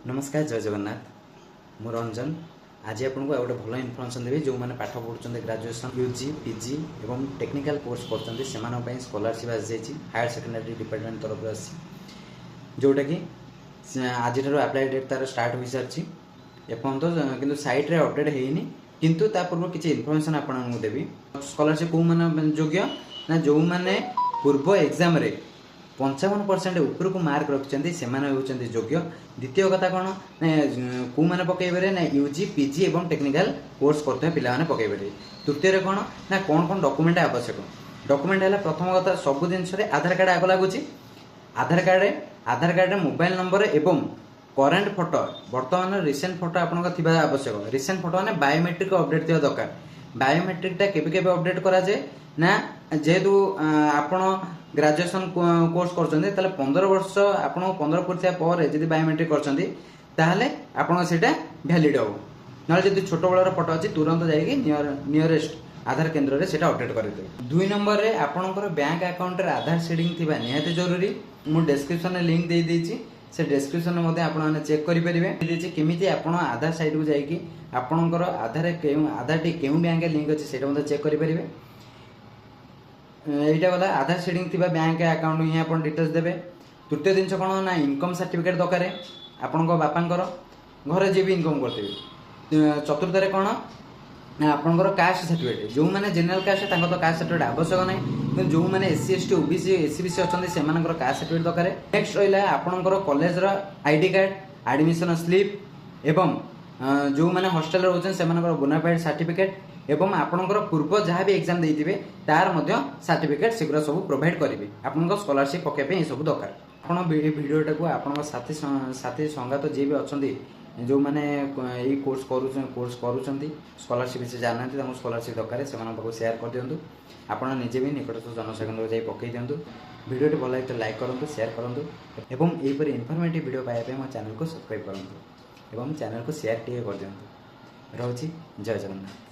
नमस्कार जय जगन्नाथ मु रंजन आज आपको गोटे भल इनफर्मेशन देवी जो मैंने पाठ पढ़ुं ग्रेजुएशन यूजी पीजी एवं टेक्निकल कोर्स कर स्कॉलरशिप आसी हायर सेकेंडरी डिपार्टमेंट तरफ आसी जोटा कि आज अप्लाई डेट तार स्टार्ट हो सारी एपर्तंत कि सैट्रे अपडेट होनी किंतु पूर्व किसी इनफर्मेशन आपको देवी स्कॉलरशिप कौ मैंने योग्य ना जो मैंने पूर्व एग्जाम रे 55% ऊपर को मार्क रखिंट से योग्य। द्वितीय कथा कौन ना कौ मैंने पकईबे ना यूजी पीजी एवं टेक्निकल कोर्स करते पे पकईबे। तृतीय कौन ना कौन कौन डॉक्यूमेंट आवश्यक डॉक्यूमेंट है प्रथम कथा सब जिन आधार कार्ड आग लगुच आधार कार्ड मोबाइल नंबर एवं करेन्ट फोटो बर्तमान रिसेंट फोटो आपको आवश्यक। रिसेंट फोटो मैंने बायोमेट्रिक अपडेट थी दरकार। बायोमेट्रिकटा केबे अपडेट करा जाए ना जेहेतु आपण ग्रेजुएशन कोर्स कर 15 वर्ष आप 15 पूर्तिया पर जब बायोमेट्रिक कर भैलिड हम ना जब छोट बड़र फोटो अच्छी तुरंत जाइए नियरेस्ट आधार केन्द्र से अपडेट करदे। 2 नंबर रे आपणकर बैंक अकाउंट रे आधार सीडिंग थिबा निहाती जरूरी। मु डिस्क्रिप्शन में लिंक दे देछि से डिस्क्रिप्शन में आपने चेक करेंगे केमी आप आधार साइट को जाकि आपणकर आधार टी क्यों बैंक लिंक अच्छे से चेक करेंगे। यहाँ गला आधार सीडिंग थी बैंक अकाउंट ही आप डिटेल्स देवे। तृतीय जिन कौन ना इनकम सर्टिफिकेट दरकार आपण बापांकर घर जी भी इनकम करते। चतुर्थ कौन ना आपंकर कास्ट सर्टिफिकेट जो मैंने जेनराल कास्ट तो कास्ट सर्टिफिकेट आवश्यक ना जो मैंने एससी एसटी ओबीसी एससीबीसी अच्छा से कास्ट सर्टिफिकेट दरकार। नेक्स्ट रहा आपंकर college ID card admission slip एवं जो मैंने हॉस्टल रोचे से बोनाफाइड सर्टिफिकेट एवं आपंकर पूर्व जहाँ भी एग्जाम देते तार सर्टिफिकेट सेगुरा सब प्रोवाइड करेंगे। आपको स्कॉलरशिप पकड़े सब दरकार। आप भिडियोटा को आप साथी संगात जी भी अच्छा जो मैंने यही कोर्स कर स्कॉलरशिप से जाना स्कॉलरशिप दरकार से शेयर कर दिंतु। आपड़ निजे भी निकटस्थ जनसेवा जाए पकई दिंतु। भिडियोटी भल लगे लाइक करूँ शेयर करूँ एवं यहीपरि इनफर्मेटिव वीडियो पाइबा मो चैनल को सब्सक्राइब करूँ एवं चैनल को शेयर टे कर दिंतु। रहुछि जय जगन्नाथ।